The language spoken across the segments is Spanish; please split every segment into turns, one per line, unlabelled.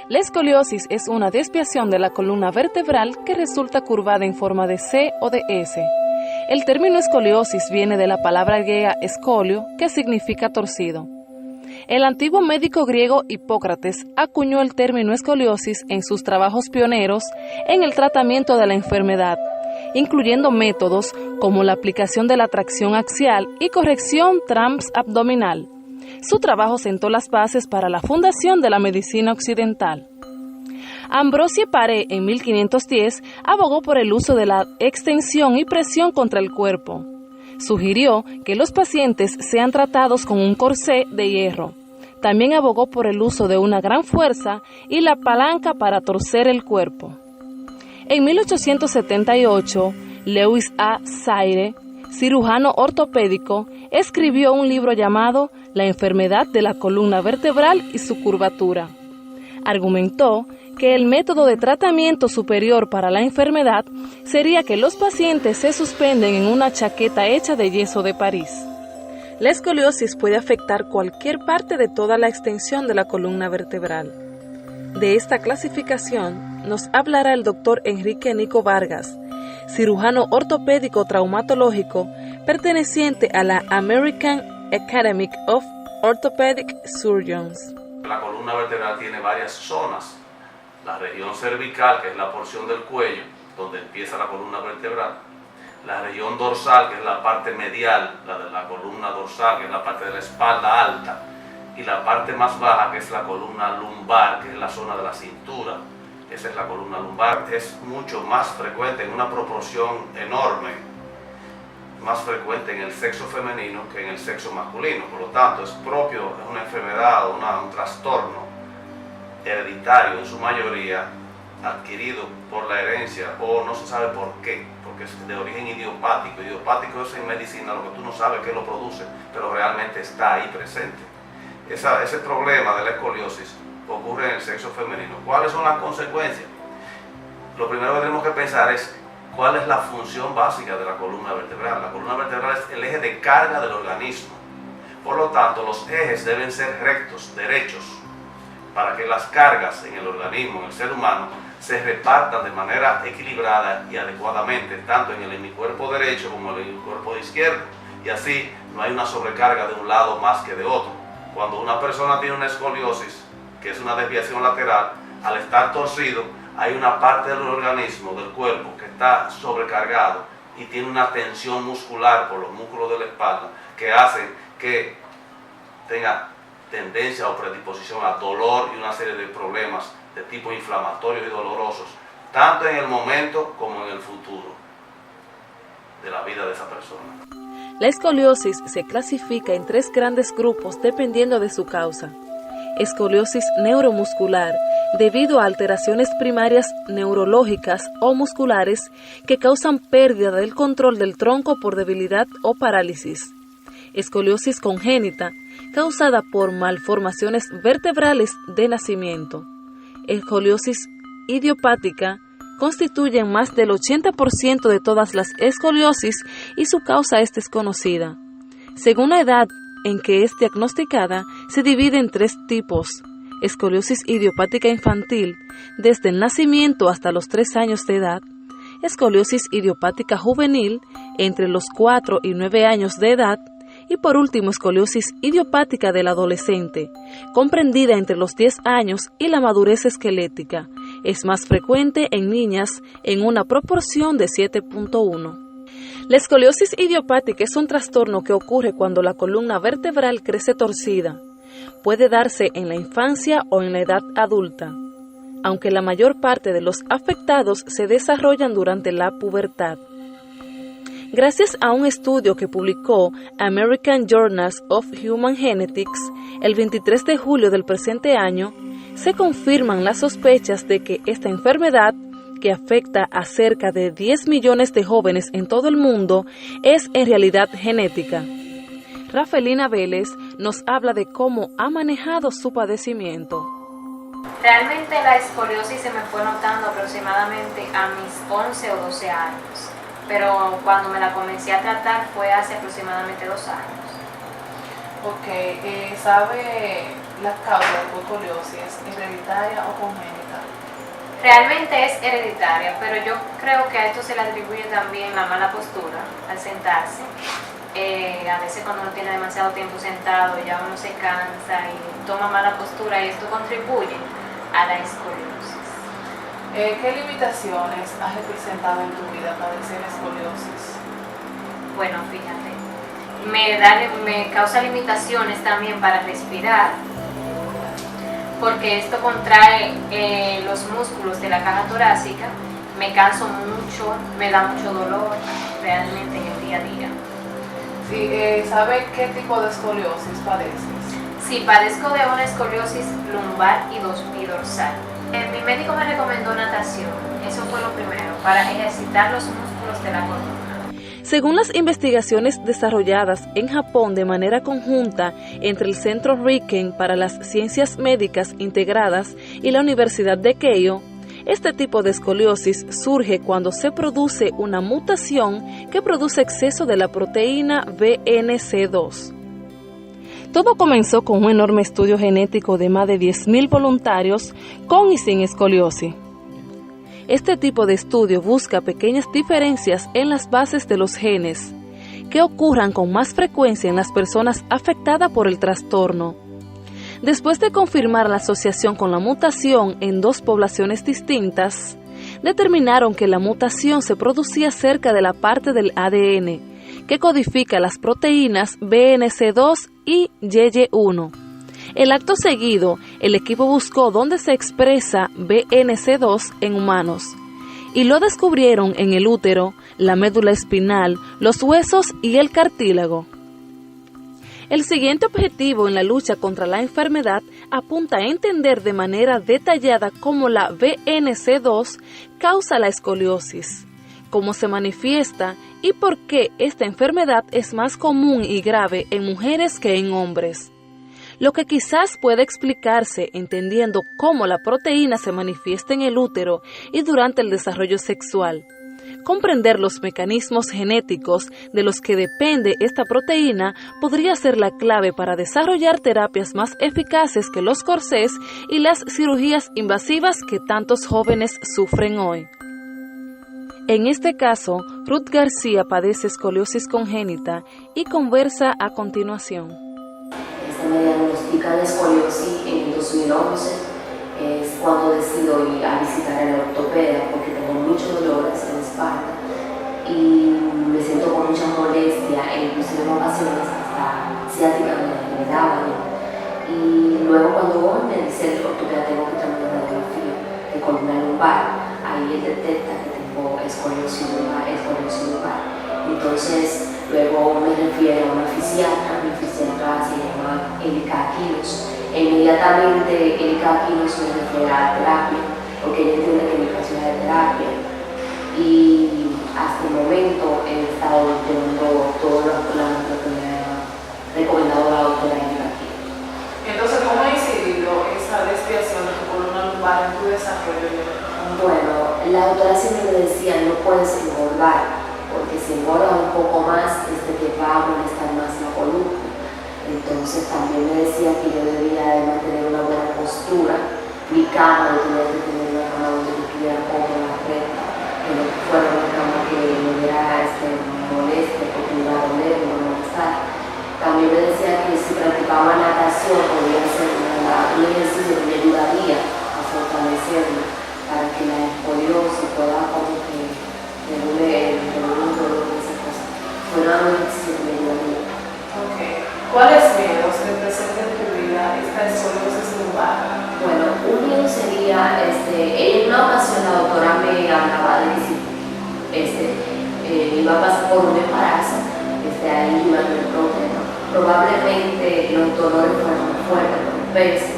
La escoliosis es una desviación de la columna vertebral que resulta curvada en forma de C o de S. El término escoliosis viene de la palabra griega escolio, que significa torcido. El antiguo médico griego Hipócrates acuñó el término escoliosis en sus trabajos pioneros en el tratamiento de la enfermedad, incluyendo métodos como la aplicación de la tracción axial y corrección transabdominal. Su trabajo sentó las bases para la fundación de la medicina occidental. Ambroise Paré, en 1510, abogó por el uso de la extensión y presión contra el cuerpo. Sugirió que los pacientes sean tratados con un corsé de hierro. También abogó por el uso de una gran fuerza y la palanca para torcer el cuerpo. En 1878, Louis A. Sayre, cirujano ortopédico, escribió un libro llamado La enfermedad de la columna vertebral y su curvatura. Argumentó que el método de tratamiento superior para la enfermedad sería que los pacientes se suspenden en una chaqueta hecha de yeso de París. La escoliosis puede afectar cualquier parte de toda la extensión de la columna vertebral. De esta clasificación nos hablará el doctor Enrique Nico Vargas, cirujano ortopédico traumatológico perteneciente a la American Academy of Orthopedic Surgeons.
La columna vertebral tiene varias zonas. La región cervical, que es la porción del cuello, donde empieza la columna vertebral. La región dorsal, que es la parte medial, la de la columna dorsal, que es la parte de la espalda alta. Y la parte más baja, que es la columna lumbar, que es la zona de la cintura. Esa es la columna lumbar. Es mucho más frecuente, en una proporción enorme, más frecuente en el sexo femenino que en el sexo masculino. Por lo tanto, es una enfermedad, un trastorno hereditario en su mayoría, adquirido por la herencia o no se sabe por qué, porque es de origen idiopático. Idiopático es en medicina lo que tú no sabes qué lo produce, pero realmente está ahí presente. Ese problema de la escoliosis ocurre en el sexo femenino. ¿Cuáles son las consecuencias? Lo primero que tenemos que pensar es cuál es la función básica de la columna vertebral. La columna vertebral es el eje de carga del organismo. Por lo tanto, los ejes deben ser rectos, derechos, para que las cargas en el organismo, en el ser humano, se repartan de manera equilibrada y adecuadamente, tanto en el hemicuerpo derecho como en el hemicuerpo izquierdo, y así no hay una sobrecarga de un lado más que de otro. Cuando una persona tiene una escoliosis, que es una desviación lateral, al estar torcido, hay una parte del organismo, del cuerpo, que está sobrecargado y tiene una tensión muscular por los músculos de la espalda, que hacen que tenga tendencia o predisposición a dolor y una serie de problemas de tipo inflamatorio y dolorosos, tanto en el momento como en el futuro de la vida de esa persona.
La escoliosis se clasifica en 3 grandes grupos dependiendo de su causa. Escoliosis neuromuscular, debido a alteraciones primarias neurológicas o musculares que causan pérdida del control del tronco por debilidad o parálisis. Escoliosis congénita, causada por malformaciones vertebrales de nacimiento. Escoliosis idiopática, constituyen más del 80% de todas las escoliosis y su causa es desconocida. Según la edad en que es diagnosticada, se divide en 3 tipos: escoliosis idiopática infantil, desde el nacimiento hasta los 3 años de edad; escoliosis idiopática juvenil, entre los 4 y 9 años de edad; y por último, escoliosis idiopática del adolescente, comprendida entre los 10 años y la madurez esquelética. Es más frecuente en niñas en una proporción de 7.1. La escoliosis idiopática es un trastorno que ocurre cuando la columna vertebral crece torcida. Puede darse en la infancia o en la edad adulta, aunque la mayor parte de los afectados se desarrollan durante la pubertad. Gracias a un estudio que publicó American Journals of Human Genetics el 23 de julio del presente año, se confirman las sospechas de que esta enfermedad, que afecta a cerca de 10 millones de jóvenes en todo el mundo, es en realidad genética. Rafelina Vélez nos habla de cómo ha manejado su padecimiento.
Realmente la escoliosis se me fue notando aproximadamente a mis 11 o 12 años, pero cuando me la comencé a tratar fue hace aproximadamente 2 años.
Ok, ¿sabe la causa de tu escoliosis es hereditaria o congénita?
Realmente es hereditaria, pero yo creo que a esto se le atribuye también la mala postura al sentarse. A veces cuando uno tiene demasiado tiempo sentado ya uno se cansa y toma mala postura y esto contribuye a la escoliosis.
¿Qué limitaciones has representado en tu vida padecer escoliosis?
Bueno, fíjate, me causa limitaciones también para respirar, porque esto contrae los músculos de la caja torácica, me canso mucho, me da mucho dolor realmente en el día a día.
Sí, ¿sabes qué tipo de escoliosis padeces?
Sí, padezco de una escoliosis lumbar y dorsal. Mi médico me recomendó natación, eso fue lo primero, para ejercitar los músculos de la columna.
Según las investigaciones desarrolladas en Japón de manera conjunta entre el Centro Riken para las Ciencias Médicas Integradas y la Universidad de Keio, este tipo de escoliosis surge cuando se produce una mutación que produce exceso de la proteína BNC2. Todo comenzó con un enorme estudio genético de más de 10.000 voluntarios con y sin escoliosis. Este tipo de estudio busca pequeñas diferencias en las bases de los genes que ocurran con más frecuencia en las personas afectadas por el trastorno. Después de confirmar la asociación con la mutación en dos poblaciones distintas, determinaron que la mutación se producía cerca de la parte del ADN que codifica las proteínas BNC2 y YY1. El acto seguido, el equipo buscó dónde se expresa BNC2 en humanos y lo descubrieron en el útero, la médula espinal, los huesos y el cartílago. El siguiente objetivo en la lucha contra la enfermedad apunta a entender de manera detallada cómo la BNC2 causa la escoliosis, cómo se manifiesta y por qué esta enfermedad es más común y grave en mujeres que en hombres. Lo que quizás puede explicarse entendiendo cómo la proteína se manifiesta en el útero y durante el desarrollo sexual. Comprender los mecanismos genéticos de los que depende esta proteína podría ser la clave para desarrollar terapias más eficaces que los corsés y las cirugías invasivas que tantos jóvenes sufren hoy. En este caso, Ruth García padece escoliosis congénita y conversa a continuación.
Me diagnostican escoliosis en el 2011, es cuando decido ir a visitar al ortopeda porque tengo muchos dolores en la espalda y me siento con mucha molestia, inclusive en ocasiones hasta ciática me daba, ¿no? Y luego cuando voy me dice el ortopeda tengo que tomar una radiografía de columna lumbar, ahí él detecta que tengo escoliosis lumbar. Entonces luego me refiere a una fisiatra, mi fisiatra se llama Erika Aquinos. Inmediatamente Erika Aquinos me refiere a terapia, porque ella entiende que mi caso es de terapia. Y hasta el momento he estado teniendo todo lo que me ha recomendado la doctora Erika Aquinos.
Entonces, ¿cómo ha incidido esa desviación de tu columna lumbar en tu desarrollo?
Bueno, la doctora siempre me decía, no puedes engordar, porque si engordas un poco más, te va a molestar más la columna. Entonces también me decía que yo debía de mantener una buena postura, mi cama, yo tenía que tener una cama donde yo estuviera cómoda, recta, que no fuera una cama que me diera molestia, porque me iba a doler, me iba a molestar. También me decía que si practicaba natación podía hacer un ejercicio que me ayudaría a fortalecerme para que la escoliosis pueda como que regular un dolor de esa cosa. Fue una ejercicio que me ayudaría.
Okay. ¿Cuáles miedos representa en tu vida esta escoliosis lumbar?
Bueno, un miedo sería, en una ocasión la doctora me hablaba de que si iba a pasar por un embarazo, ahí iba a tener problema. Probablemente los dolores fueron muy fuertes, los pesos,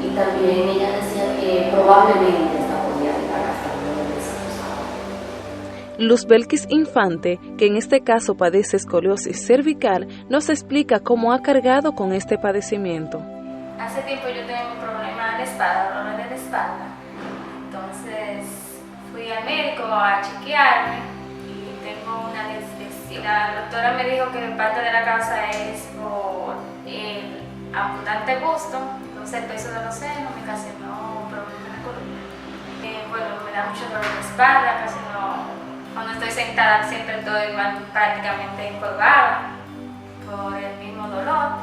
y también ella decía que probablemente esta podía estar gastando de esas cosas.
Luz Belkis Infante, que en este caso padece escoliosis cervical, nos explica cómo ha cargado con este padecimiento.
Hace tiempo yo tengo un problema de la espalda, dolores de la espalda. Entonces fui al médico a chequearme y tengo una dislexia. La doctora me dijo que parte de la causa es por el abundante gusto, Entonces el peso de los senos me ocasionó problemas en la columna. Bueno, me da mucho dolor de espalda, casi no. Cuando estoy sentada siempre estoy prácticamente encorvada por el mismo dolor.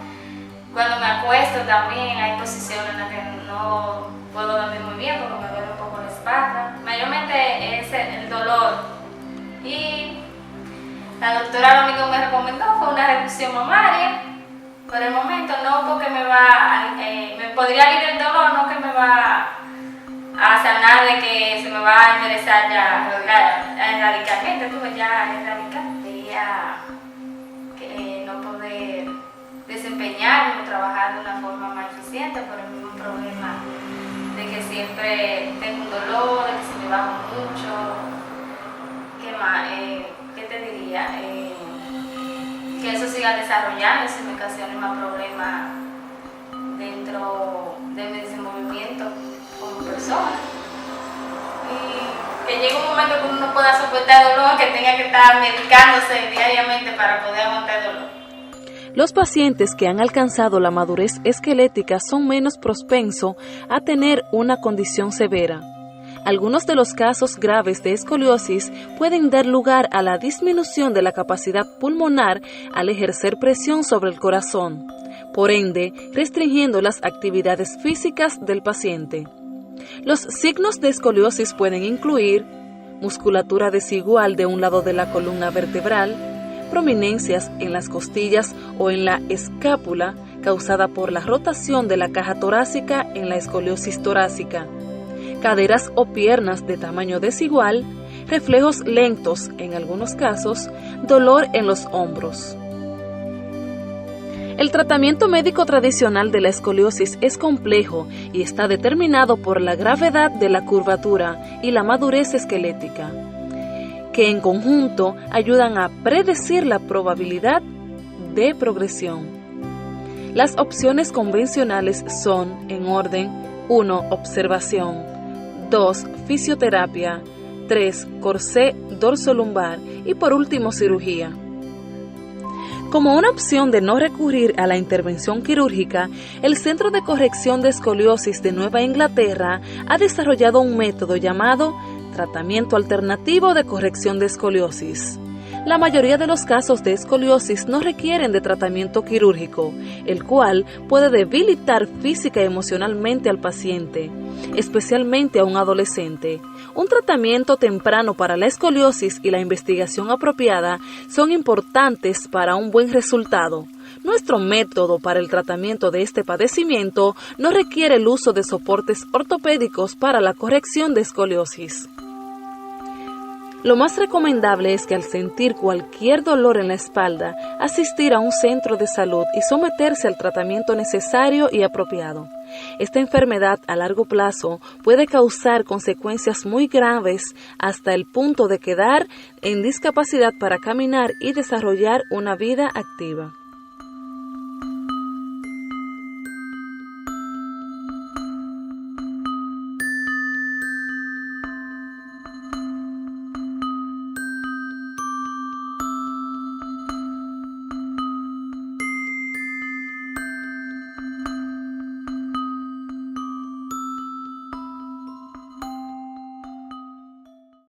Cuando me acuesto también hay posiciones en las que no puedo dormir muy bien porque me duele un poco la espalda. Mayormente es el dolor. Y la doctora lo único que me recomendó fue una reducción mamaria. Por el momento no, porque me podría ir el dolor, no que me va a sanar de que se me va a enderezar ya radicalmente, tuve ya radical. Veía que no poder desempeñarme o trabajar de una forma más eficiente por el mismo problema de que siempre tengo un dolor, de que se me baja mucho. ¿Qué más? ¿Qué te diría? Que eso siga desarrollándose y me ocasione más problemas dentro de mi desenvolvimiento como persona. Y que llegue un momento que uno no pueda soportar dolor, que tenga que estar medicándose diariamente para poder aguantar el dolor.
Los pacientes que han alcanzado la madurez esquelética son menos propensos a tener una condición severa. Algunos de los casos graves de escoliosis pueden dar lugar a la disminución de la capacidad pulmonar al ejercer presión sobre el corazón, por ende, restringiendo las actividades físicas del paciente. Los signos de escoliosis pueden incluir musculatura desigual de un lado de la columna vertebral, prominencias en las costillas o en la escápula causada por la rotación de la caja torácica en la escoliosis torácica, caderas o piernas de tamaño desigual, reflejos lentos en algunos casos, dolor en los hombros. El tratamiento médico tradicional de la escoliosis es complejo y está determinado por la gravedad de la curvatura y la madurez esquelética, que en conjunto ayudan a predecir la probabilidad de progresión. Las opciones convencionales son, en orden: 1. Observación, 2. Fisioterapia, 3. Corsé dorsolumbar y por último cirugía. Como una opción de no recurrir a la intervención quirúrgica, el Centro de Corrección de Escoliosis de Nueva Inglaterra ha desarrollado un método llamado tratamiento alternativo de corrección de escoliosis. La mayoría de los casos de escoliosis no requieren de tratamiento quirúrgico, el cual puede debilitar física y emocionalmente al paciente, especialmente a un adolescente. Un tratamiento temprano para la escoliosis y la investigación apropiada son importantes para un buen resultado. Nuestro método para el tratamiento de este padecimiento no requiere el uso de soportes ortopédicos para la corrección de escoliosis. Lo más recomendable es que al sentir cualquier dolor en la espalda, asistir a un centro de salud y someterse al tratamiento necesario y apropiado. Esta enfermedad a largo plazo puede causar consecuencias muy graves hasta el punto de quedar en discapacidad para caminar y desarrollar una vida activa.